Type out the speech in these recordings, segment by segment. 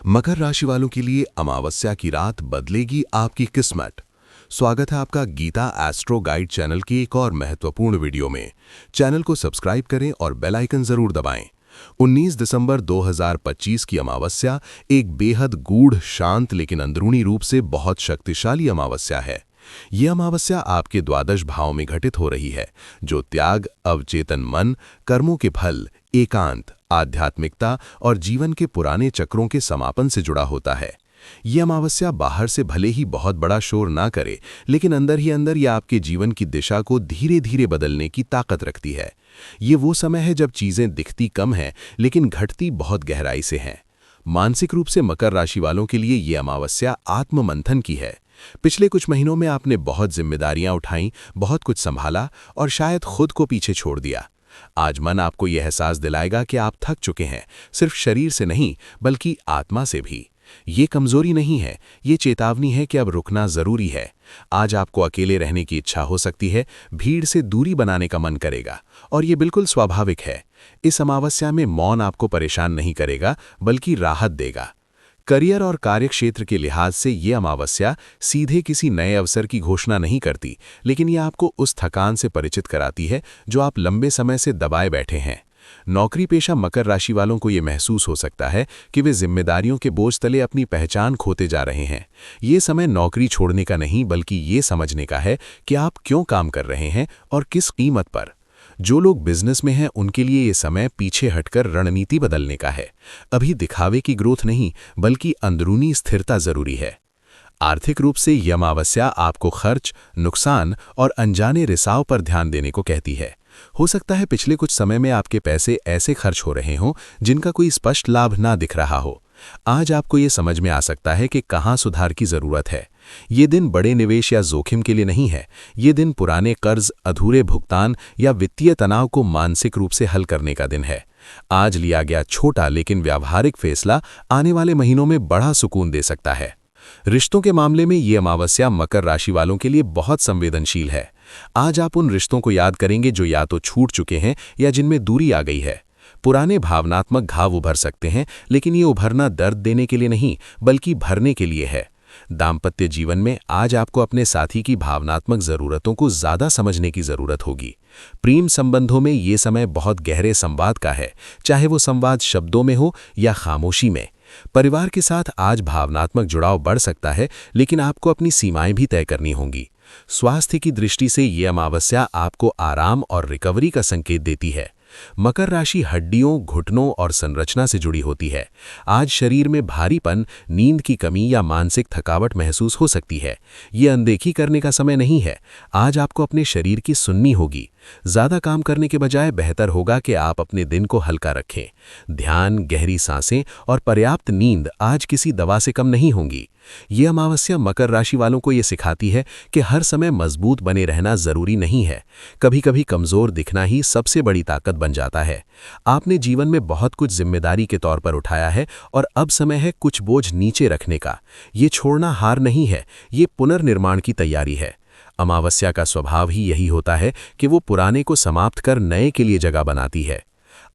मकर राशि वालों के लिए अमावस्या की रात बदलेगी आपकी किस्मत। स्वागत है आपका गीता एस्ट्रो गाइड चैनल की एक और महत्वपूर्ण वीडियो में। चैनल को सब्सक्राइब करें और बेल आइकन जरूर दबाएं। 19 दिसंबर 2025 की अमावस्या एक बेहद गूढ़, शांत लेकिन अंदरूनी रूप से बहुत शक्तिशाली अमावस्या है। यह अमावस्या आपके द्वादश भाव में घटित हो रही है, जो त्याग, अवचेतन मन, कर्मों के फल, एकांत, आध्यात्मिकता और जीवन के पुराने चक्रों के समापन से जुड़ा होता है। यह अमावस्या बाहर से भले ही बहुत बड़ा शोर ना करे, लेकिन अंदर ही अंदर यह आपके जीवन की दिशा को धीरे धीरे बदलने की ताकत रखती है। ये वो समय है जब चीजें दिखती कम हैं, लेकिन घटती बहुत गहराई से हैं। मानसिक रूप से मकर राशि वालों के लिए ये अमावस्या आत्ममंथन की है। पिछले कुछ महीनों में आपने बहुत जिम्मेदारियां उठाईं, बहुत कुछ संभाला और शायद खुद को पीछे छोड़ दिया। आज मन आपको यह एहसास दिलाएगा कि आप थक चुके हैं, सिर्फ शरीर से नहीं बल्कि आत्मा से भी। ये कमजोरी नहीं है, ये चेतावनी है कि अब रुकना जरूरी है। आज आपको अकेले रहने की इच्छा हो सकती है, भीड़ से दूरी बनाने का मन करेगा, और ये बिल्कुल स्वाभाविक है। इस अमावस्या में मौन आपको परेशान नहीं करेगा बल्कि राहत देगा। करियर और कार्यक्षेत्र के लिहाज से ये अमावस्या सीधे किसी नए अवसर की घोषणा नहीं करती, लेकिन ये आपको उस थकान से परिचित कराती है जो आप लंबे समय से दबाए बैठे हैं। नौकरी पेशा मकर राशि वालों को ये महसूस हो सकता है कि वे जिम्मेदारियों के बोझ तले अपनी पहचान खोते जा रहे हैं। ये समय नौकरी छोड़ने का नहीं बल्कि ये समझने का है कि आप क्यों काम कर रहे हैं और किस कीमत पर। जो लोग बिजनेस में हैं उनके लिए ये समय पीछे हटकर रणनीति बदलने का है। अभी दिखावे की ग्रोथ नहीं बल्कि अंदरूनी स्थिरता जरूरी है। आर्थिक रूप से यह अमावस्या आपको खर्च, नुकसान और अनजाने रिसाव पर ध्यान देने को कहती है। हो सकता है पिछले कुछ समय में आपके पैसे ऐसे खर्च हो रहे हों जिनका कोई स्पष्ट लाभ ना दिख रहा हो। आज आपको ये समझ में आ सकता है कि कहाँ सुधार की जरूरत है। ये दिन बड़े निवेश या जोखिम के लिए नहीं है। ये दिन पुराने कर्ज, अधूरे भुगतान या वित्तीय तनाव को मानसिक रूप से हल करने का दिन है। आज लिया गया छोटा लेकिन व्यावहारिक फैसला आने वाले महीनों में बड़ा सुकून दे सकता है। रिश्तों के मामले में ये अमावस्या मकर राशि वालों के लिए बहुत संवेदनशील है। आज आप उन रिश्तों को याद करेंगे जो या तो छूट चुके हैं या जिनमें दूरी आ गई है। पुराने भावनात्मक घाव उभर सकते हैं, लेकिन ये उभरना दर्द देने के लिए नहीं बल्कि भरने के लिए है। दाम्पत्य जीवन में आज आपको अपने साथी की भावनात्मक जरूरतों को ज्यादा समझने की जरूरत होगी। प्रेम संबंधों में ये समय बहुत गहरे संवाद का है, चाहे वो संवाद शब्दों में हो या खामोशी में। परिवार के साथ आज भावनात्मक जुड़ाव बढ़ सकता है, लेकिन आपको अपनी सीमाएं भी तय करनी होंगी। स्वास्थ्य की दृष्टि से ये अमावस्या आपको आराम और रिकवरी का संकेत देती है। मकर राशि हड्डियों, घुटनों और संरचना से जुड़ी होती है। आज शरीर में भारीपन, नींद की कमी या मानसिक थकावट महसूस हो सकती है। ये अनदेखी करने का समय नहीं है। आज आपको अपने शरीर की सुननी होगी। ज्यादा काम करने के बजाय बेहतर होगा कि आप अपने दिन को हल्का रखें। ध्यान, गहरी सांसें और पर्याप्त नींद आज किसी दवा से कम नहीं होंगी। ये अमावस्या मकर राशि वालों को ये सिखाती है कि हर समय मजबूत बने रहना जरूरी नहीं है। कभी कभी कमजोर दिखना ही सबसे बड़ी ताकत बन जाता है। आपने जीवन में बहुत कुछ जिम्मेदारी के तौर पर उठाया है और अब समय है कुछ बोझ नीचे रखने का। ये छोड़ना हार नहीं है, ये पुनर्निर्माण की तैयारी है। अमावस्या का स्वभाव ही यही होता है कि वो पुराने को समाप्त कर नए के लिए जगह बनाती है।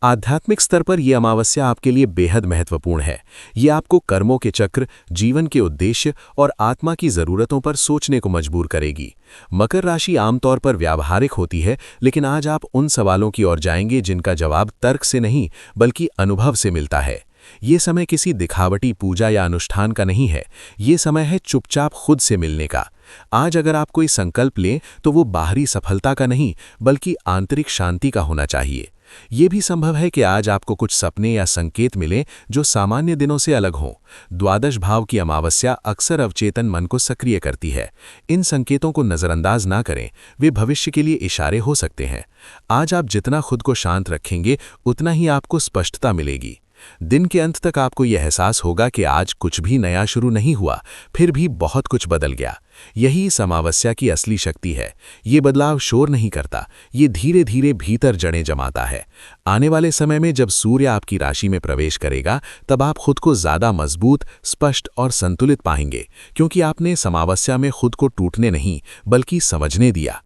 आध्यात्मिक स्तर पर यह अमावस्या आपके लिए बेहद महत्वपूर्ण है। ये आपको कर्मों के चक्र, जीवन के उद्देश्य और आत्मा की जरूरतों पर सोचने को मजबूर करेगी। मकर राशि आमतौर पर व्यावहारिक होती है, लेकिन आज आप उन सवालों की ओर जाएंगे जिनका जवाब तर्क से नहीं बल्कि अनुभव से मिलता है। ये समय किसी दिखावटी पूजा या अनुष्ठान का नहीं है। ये समय है चुपचाप खुद से मिलने का। आज अगर आप कोई संकल्प लें तो वो बाहरी सफलता का नहीं बल्कि आंतरिक शांति का होना चाहिए। ये भी संभव है कि आज आपको कुछ सपने या संकेत मिले जो सामान्य दिनों से अलग हों। द्वादश भाव की अमावस्या अक्सर अवचेतन मन को सक्रिय करती है। इन संकेतों को नजरअंदाज ना करें, वे भविष्य के लिए इशारे हो सकते हैं। आज आप जितना खुद को शांत रखेंगे उतना ही आपको स्पष्टता मिलेगी। दिन के अंत तक आपको यह एहसास होगा कि आज कुछ भी नया शुरू नहीं हुआ, फिर भी बहुत कुछ बदल गया। यही इस अमावस्या की असली शक्ति है। ये बदलाव शोर नहीं करता, ये धीरे धीरे भीतर जड़ें जमाता है। आने वाले समय में जब सूर्य आपकी राशि में प्रवेश करेगा, तब आप खुद को ज्यादा मजबूत, स्पष्ट और संतुलित पाएंगे, क्योंकि आपने इस अमावस्या में खुद को टूटने नहीं बल्कि समझने दिया।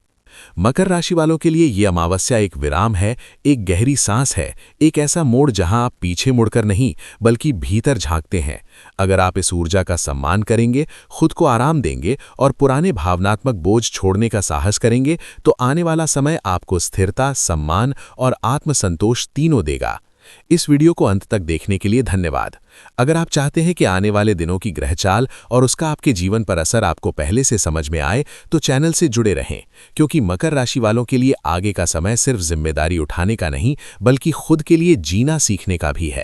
मकर राशि वालों के लिए ये अमावस्या एक विराम है, एक गहरी सांस है, एक ऐसा मोड़ जहां आप पीछे मुड़कर नहीं बल्कि भीतर झांकते हैं। अगर आप इस ऊर्जा का सम्मान करेंगे, खुद को आराम देंगे और पुराने भावनात्मक बोझ छोड़ने का साहस करेंगे, तो आने वाला समय आपको स्थिरता, सम्मान और आत्मसंतोष तीनों देगा। इस वीडियो को अंत तक देखने के लिए धन्यवाद। अगर आप चाहते हैं कि आने वाले दिनों की ग्रहचाल और उसका आपके जीवन पर असर आपको पहले से समझ में आए, तो चैनल से जुड़े रहें, क्योंकि मकर राशि वालों के लिए आगे का समय सिर्फ जिम्मेदारी उठाने का नहीं, बल्कि खुद के लिए जीना सीखने का भी है।